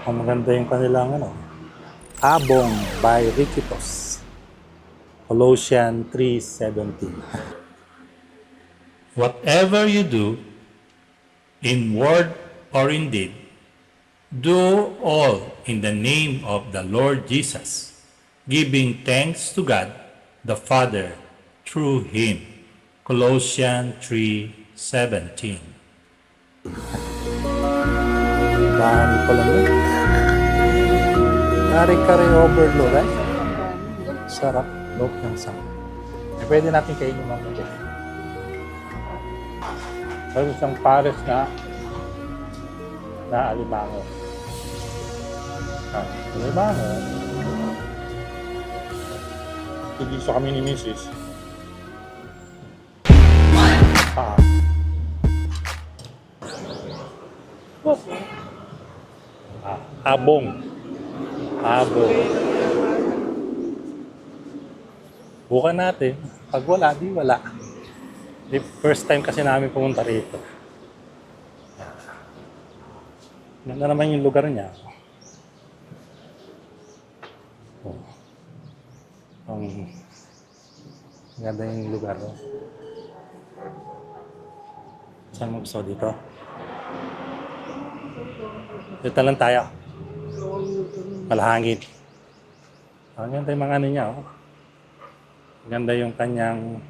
Ang maganda yung kanilang Abong by Riquitos. Colossians 3:17. Whatever you do, in word or in deed, do all in the name of the Lord Jesus, giving thanks to God the Father through Him. Colossians 3:17. Dami pala nun. Kare-kare overload ay. Sarap. Look ng sang. Pwede natin kainin mamaya. Pero isang pares na alimango. Alimango. Tigiso kami ni Mrs. Abong. Bukan natin. Pag wala, di wala. First time kasi namin pumunta rito. Ganda naman yung lugar niya. Ang ganda yung lugar. Saan mo gusto dito? Dito lang tayo. Malahangin. Ang ganda yung mga niya. Ang ganda yung kanyang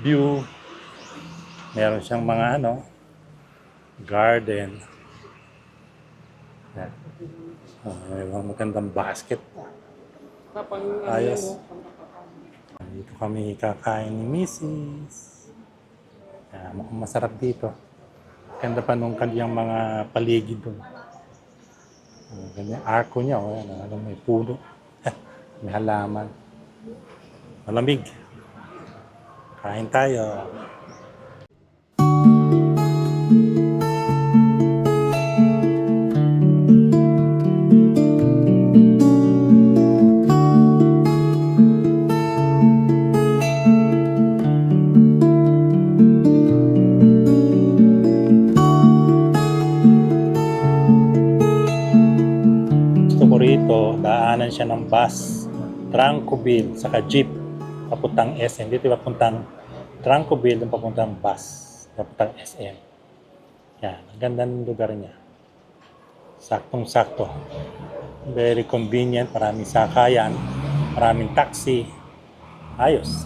view. Meron siyang mga garden. Yan. May mga magandang basket. Ayos. Dito kami kakain ni Mrs. Mukhang masarap dito. Ganda pa nung kanyang mga paligid doon. Ganyan, arko niya. May puno. May halaman. Malamig. Kain tayo. Rito, daanan siya ng bus, Trancoville, saka jeep, papuntang SM. Dito papuntang Trancoville, papuntang bus, papuntang SM. Yan, ang ganda ng lugar niya. Saktong-sakto. Very convenient, maraming sakayan, maraming taxi. Ayos.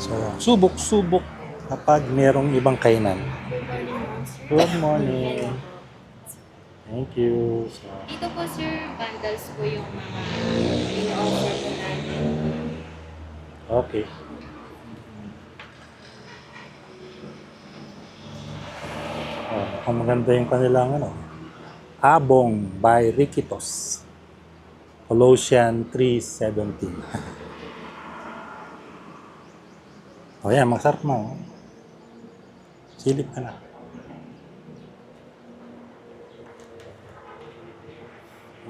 So, subok-subok kapag merong ibang kainan. Good morning. Thank you. So, Dito po sir, bundles po yung mga in-offer po natin. okay. Ang maganda yung kanilang Abong by Riquitos. Colossians 3:17. Yan, masarap mo. Silip ka na.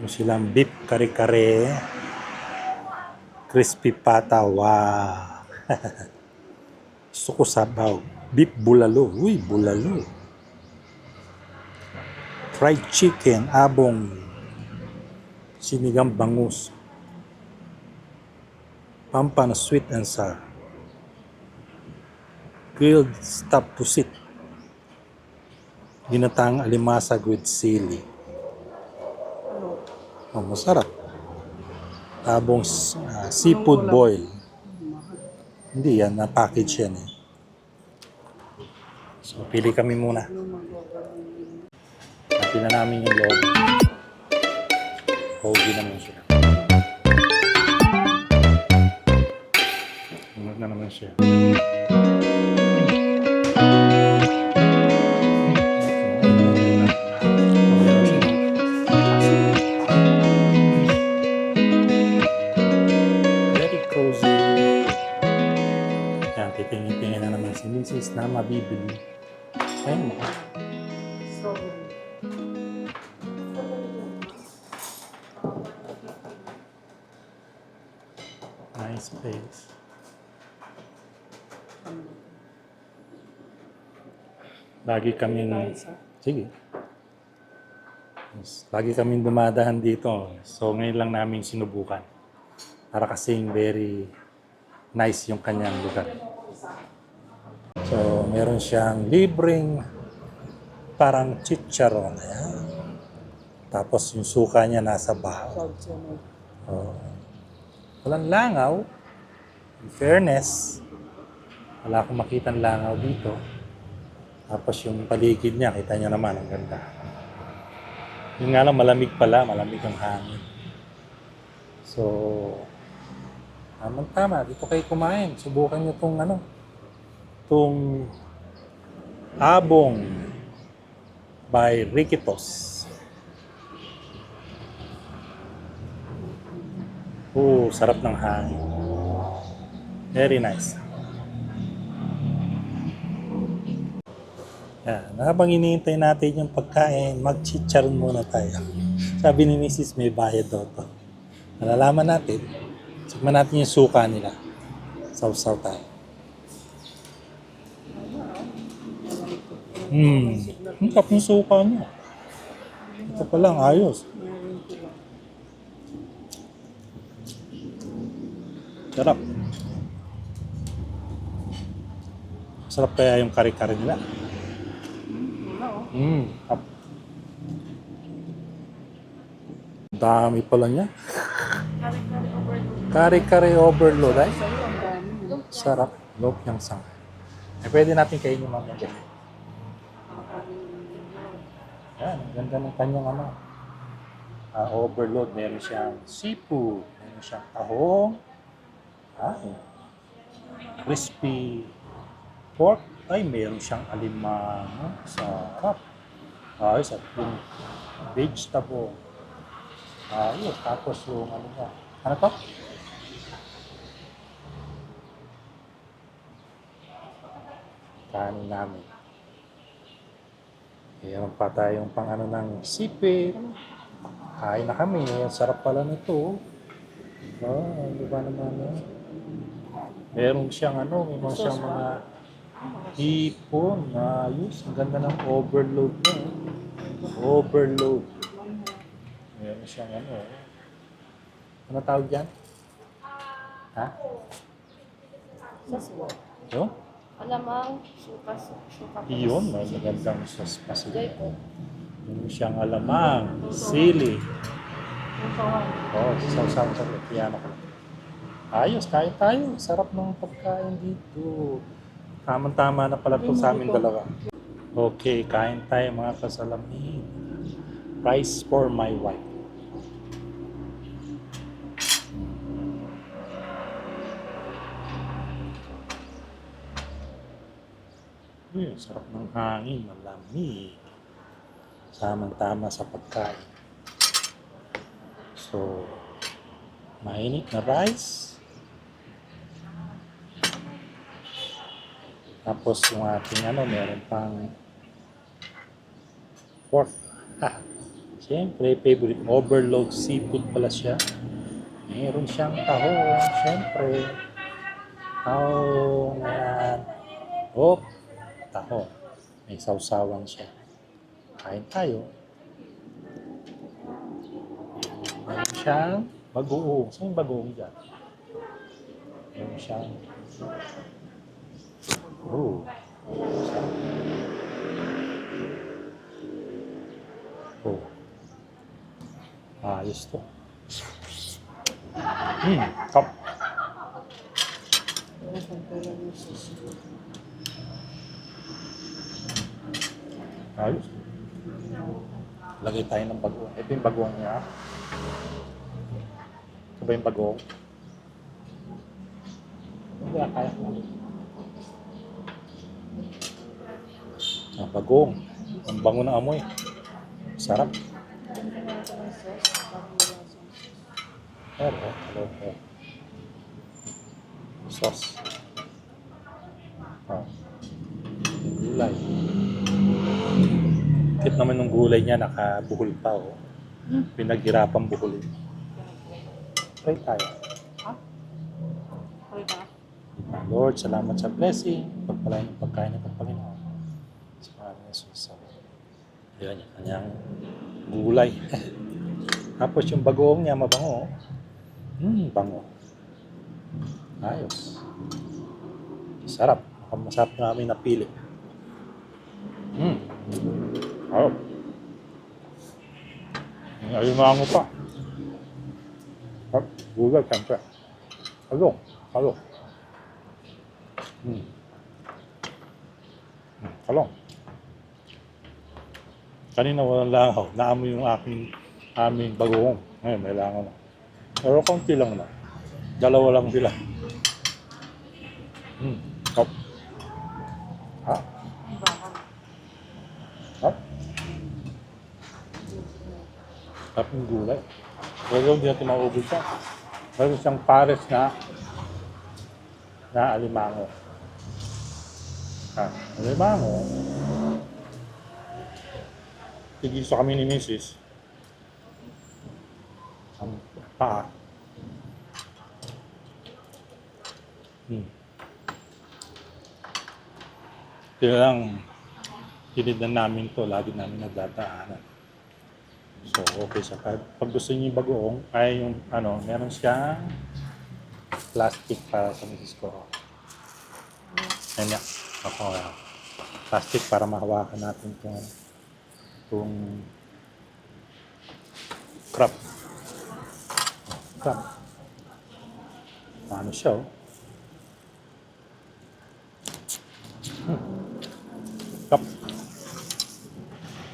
Silang beef kare-kare, crispy pata, wow. Suko sabaw, beef bulalo, uy, bulalo. Fried chicken, abong, sinigang bangus, pampan sweet and sour, grilled stuffed pusit, ginataang alimasag with sili. Oh, masarap. Tabong seafood boil. Hindi yan, na-package yan eh. So, pili kami muna. Natin na namin yung loob. Hoagie naman siya. Ano na naman siya. Very cozy. Yan, titingin-tingin na naman si Mrs. na mabibili. Ayun mo. Nice place. Lagi kaming... Sige. Yes, lagi kaming dumadahan dito. So ngayon lang namin sinubukan. Para kasing very nice yung kanyang lugar. So meron siyang libreng parang chicharon. Ayan. Tapos yung suka niya nasa bahaw. Oh. Walang langaw. In fairness, wala akong makitang langaw dito. Tapos yung paligid niya, kita niyo naman, ang ganda. Yung nga lang, malamig pala, malamig ang hangin. So, tama, dito kayo kumain. Subukan niyo tong tong Abong by Riquitos. Sarap ng hangin. Very nice. Yan. Habang iniintay natin yung pagkain, mag-chicharon muna tayo. Sabi ni Mrs. may bayad daw to. Malalaman natin. Sigman natin yung suka nila. Sausaw tayo. Ang kap yung suka niya. Ito pa lang, ayos. Sarap. Sarap kaya yung kare-kare nila. Up. Dami pala niya. Kare-kare overload ay. Sarap. Loob niyang sang. Pwede natin kainin yung mga dyan. Yan, ang ganda ng kanyang overload. Meron siyang seafood. Meron siyang tahong. Crispy pork. Ay, meron siyang alimango. Sarap. Ayos at yung vegetable. Ayos. Tapos yung niya. Ano to? Kanin namin. Meron pa tayong pang ng sipit. Kain na kami. Sarap pala nito. Di ba naman? Meron siyang meron siyang mga hipon. Ayos. Ang ganda ng overload niya. Overload. Meron siyang ano tawag dyan? Ha? Saswa. Yun? Alamang, suka. Iyon. May magandang sauce pa sila. Meron siyang alamang, sili. Sausaw sa piano ko. Ayos, kain tayo. Sarap ng pagkain dito. Tama-tama na pala ito sa amin dalawa. Okay, kain tayo mga kasalamin. Rice for my wife. Sarap ng hangin, malamig. Tama-tama sa pagkain. So, mainit na rice. Tapos yung ating meron pang pork. Siyempre, favorite overload seafood pala siya. Meron siyang tahong, siyempre. Tahong, yan. Tahong. May sausawan siya. Kain tayo. Meron siyang bagoong. Saan yung bagoong dyan? Meron siyang Ayos to. Kap. Ayos. Lagay tayo ng bagoong. Ito yung bagoong niya. Ito ba yung bagoong? Hindi, kaya ko. Bagoong. Ang bango ng amoy. Sarap. Hello. Sauce. Gulay. Kit naman ng gulay niya, nakabuhol pa. Oh. Pinaghirapang buhol. Try tayo. Lord, salamat sa blessing. Pagpalain ng pagkain ng Panginoon. Sa pangalan ni Jesus. Ayan yung kanyang gulay. Tapos yung bagoong niya, mabango. Bango. Ayos. Sarap. Masarap namin napili. Ayos. Alimango pa. Gulay, siyempre. Kalong. Kalong. Kanina walang langaw. Naamoy yung aming bagoong. Ngayon, may langaw na. Pero konti lang na. Dalawa lang sila. Top. Top yung gulay. Pero hindi natin maubos siya. Meron siyang pares na alimango. Alimango. Tigisa kami ni Mrs. Ang paa. Tinidnan namin to, lagi namin nagdadaanan. So, okay siya. Pag gusto niyo yung bagoong, ay yung meron siyang plastic para sa misis ko. Ayan yan. Ako, plastic para mahawakan natin itong crab. Ano siya, oh. Crab.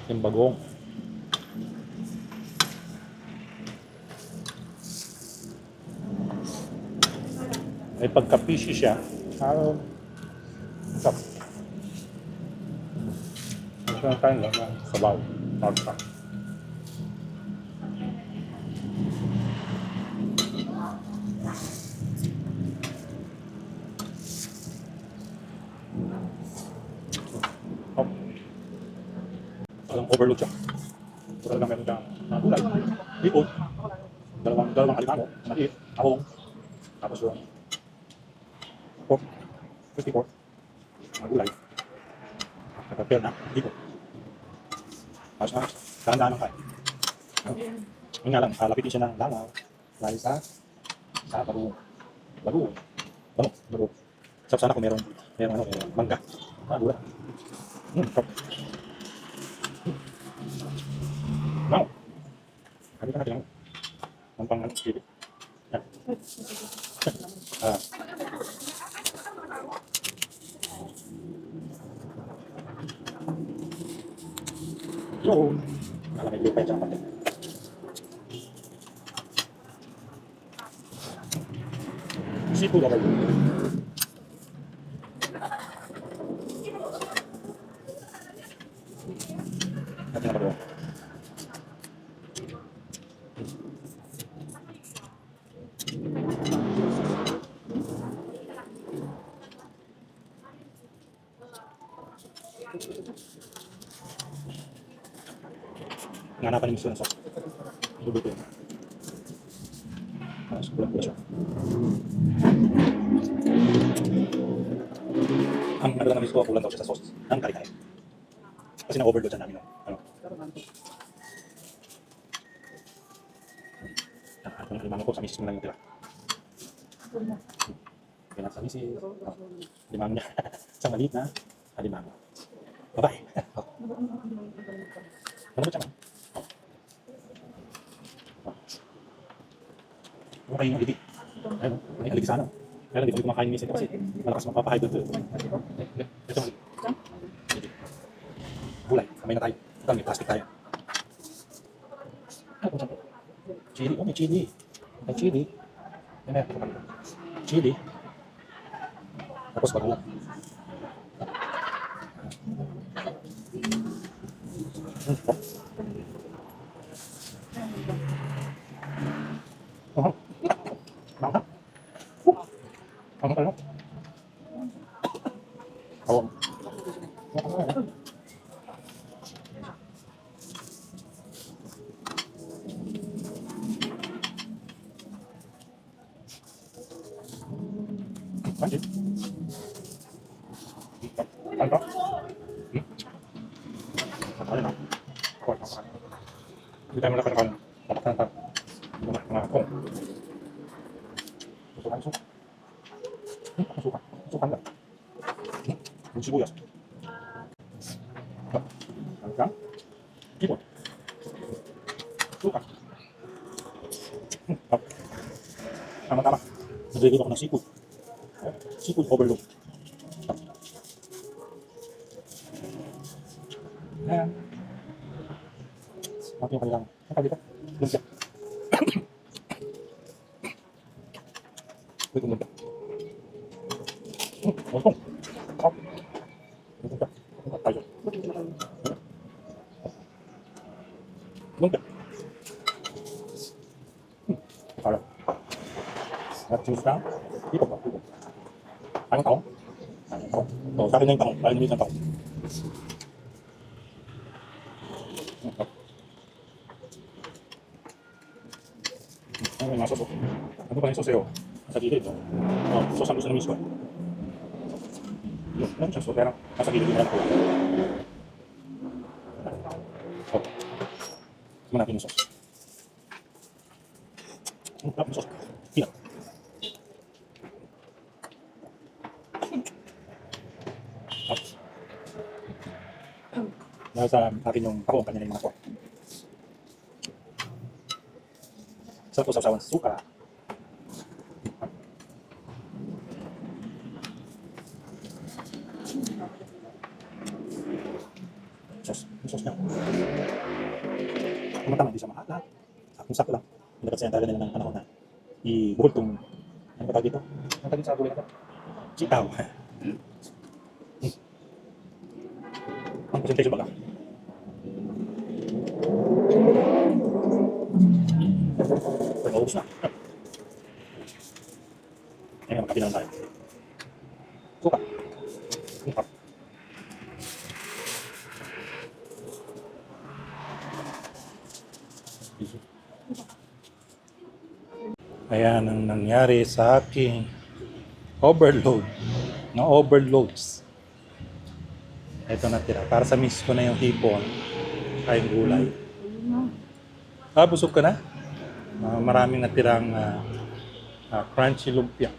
Yung bagoong. May pagka-fishy siya. Crab. Ito na tayo lang ng sabaw. Pagka. Walang overload siya. Pura lang meron siyang gulay. Hipon. Dalawang alimango. Maliit. Ahong. Tapos yung pork. Crispy pork. Gulay. Prepare na. Hipon. Tapos dahan-dahan ng kain. Yun nga lang, lapitin siya ng langaw. Dahil sa bagoong. Bagoong. Sana kung merong mangga. Gulay. Top. Wow! Ano ka natin ang pang-sili? Yan. Yun! Malamig yung pwede ang pati. Seafood over. Natin na ba? Nganapan yung gusto ng sauce. Luluto yun. So, kulang-kulang siya. Ang lang namin gusto, kulang daw siya sa sauce ng kare-kare. Kasi na-overload siya namin. Ako ng alimango ko, sa misis mo lang yung tira. Kaya sa misis. Alimango niya. Sa maliit na alimango. Bye-bye. Ano ba siya man? kayo yung aligi. Ayun, may aligi sana. Pero hindi kami kumakain minsan kasi malakas magpapahay doon. Ito aligi. Gulay, kamay na tayo. Ito, may plastic tayo. Chili, oh may chili. May chili. Yan na, chili. Tapos bago. Mangga. Ang ano? Oh. Lanjut. Mantap. Apa na? Kuat apa? Kita melakukan apa? Mengakung. Masuk. Masukkan enggak? Sibuyas. Kangkang. Kipot. Suka. Tama-tama. Nagbigay ako ng seafood. Seafood overload. Ayan. Mati yung kanilang. Ang dito. Lumpia. Ito lumpia. Montong. Lumpia. Lumpia tayo. Lumpia. Parang. At choose down. Dito ba? Anong taong? So, sa akin na yung taong. Ayaw nyo yung taong. Ano yung nasa po? Ano pa yung soseo? Nasa gilid. Sos ang gusto namin squad. Yun, meron siyang sos. Kaya nasa gilid yung ko. So, suman natin yung sos. Yung sos. Tira. Dahil sa akin yung ako, kanya na yung mga ko. Sarap ko sa usawan sa suka. Sos. Yung sos niya. Kumantama, hindi siya mahalat. Sakto lang. Hindi kasi ang talaga nila ng panahon na ibuhol itong, ano ba tawag dito? Ang tawag sa gulay na ito? Sitaw. Ang presentation baga. Pag-aubos na. Ngayon, magkapi na lang tayo. Suka. Suka. Ayan ang nangyari sa aking overload. Na overloads. Ito natira. Para sa miss ko na yung hipon. Kayong gulay. Busog ka na? Maraming natirang crunchy lumpia.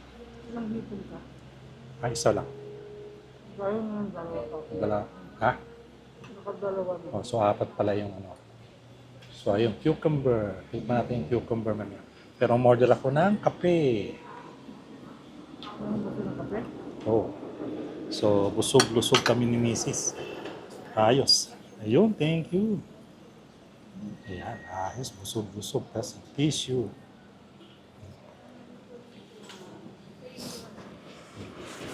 Ilang hipon ka? Isa lang. Gaya nga ang dalawa ka. Dala. Ha? Nakadalawa na. Oh, so apat pala yung ano. So ayun, cucumber. Tignan natin yung cucumber mamaya. Pero order ako ng kape. Ano ba ng kape? Oh. So busog-lusog kami ni Mrs. Ayos. Ayun, thank you. Ayan, ayos, busog-busog. Tapos tissue.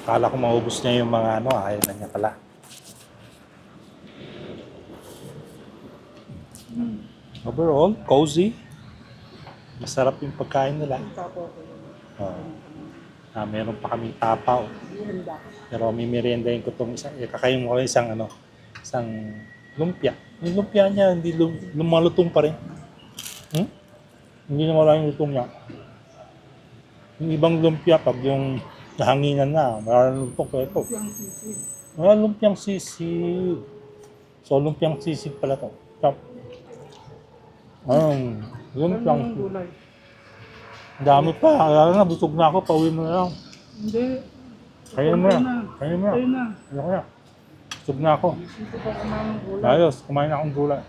Kala ko maubos niya yung mga ano, ayaw na niya pala. Overall, cozy. Masarap yung pagkain nila. Tapo ko. Meron pa kaming tapaw. Handa. Pero may meriendahin ko itong kakain mo isang lumpia. Yung lumpia niya, hindi lumalutong pa rin. Hindi na wala yung lutong niya. Yung ibang lumpia, pag yung nahanginan na, maraming lutong. Kaya ito, Yung sisig. lumpiang sisig. So, lumpiang sisig pala ito. Top. Lumpiang Ano yung gulay? Ang dami pa. Kaya na, busog na ako. Pauwi mo na lang. Hindi. Kainin mo na. Kainin mo na. Ayun na. Ayoko na. Busog na ako. Dito pa kumain ng gulay. Ayos, kumain na akong gulay.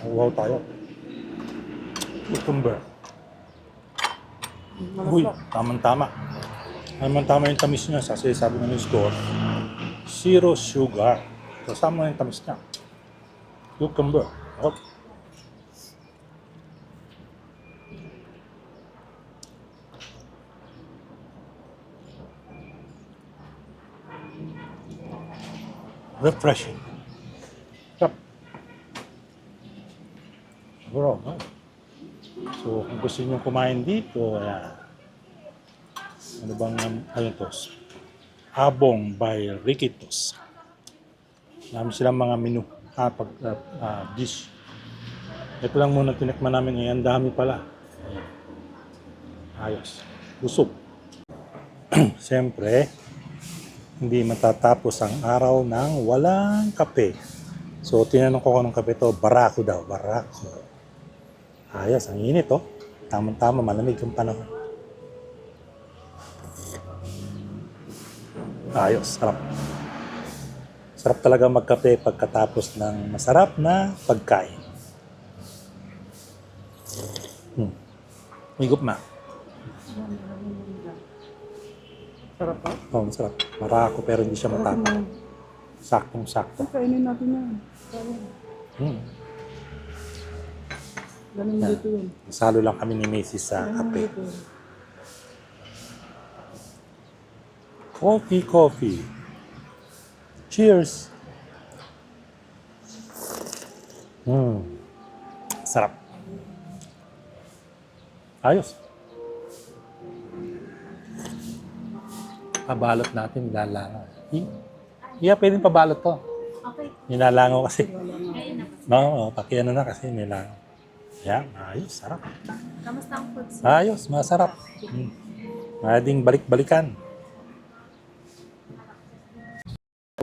Uhaw tayo. Cucumber. Malas Uy, lang. tamang-tama. Tamang-tama yung tamis niya. Kasi sabi ng store, zero sugar. So, sama yung tamis niya. Cucumber. Oh. Refreshing. Sarap. Bro, no? So, kung gusto niyo kumain dito, ayan. Ano bang, ano to? Abong by Riquitos. Dami silang mga menu, dish. Ito lang muna tinikman namin ngayon. Ang dami pala. Ayan. Ayos. Busog. Siyempre, hindi matatapos ang araw ng walang kape. So, tinanong ko anong kape to. Barako daw. Barako. Ayos. Ang init, oh. Tama-tama. Malamig yung panahon. Ayos. Sarap. Sarap talaga magkape pagkatapos ng masarap na pagkain. Higup na. Sarap pa. Oh, masarap. Barako pero hindi siya matapang. Saktong-sakto. Kainin natin yan. Sayang. Ganun Yan. dito yun. Salo lang kami ni Macy sa Ganun kape. dito. Coffee. Cheers! Sarap. Ayos. Pabalot natin, nilalangaw. Yeah, pwedeng pabalot to. Okay. Nilalangaw kasi. Ayun na po. No, pakiano na kasi nilalangaw. Yan, ayos, sarap. Kamusta ang food? Ayos, masarap. Pwedeng balik-balikan.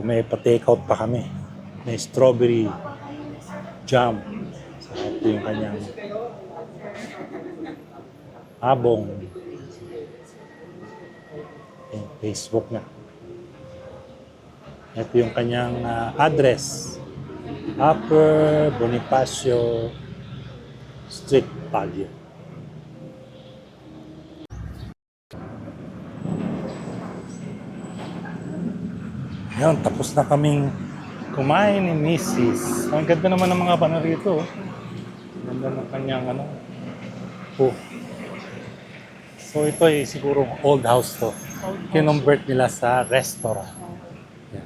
May pa-take out pa kami. May strawberry jam. So, ito yung kanyang abong. Yung Facebook niya. Ito yung kanyang address. Upper Bonifacio Street, Baguio. Yan, tapos na kaming kumain ni Mrs. Ang ganda naman ng mga bana rito. Ang ganda ng kanyang ano. Oh. So ito ay siguro old house to. Kinumbert nila sa restaurant. Yan.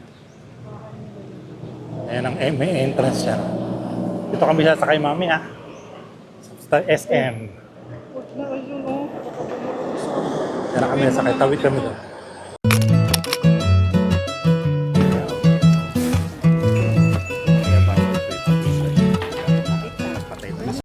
Ayan ang may entrance siya. Dito kami sasakay mami ha. Sa SM. Na, ayun, oh. Yan na kami sasakay. Tawid kami doon.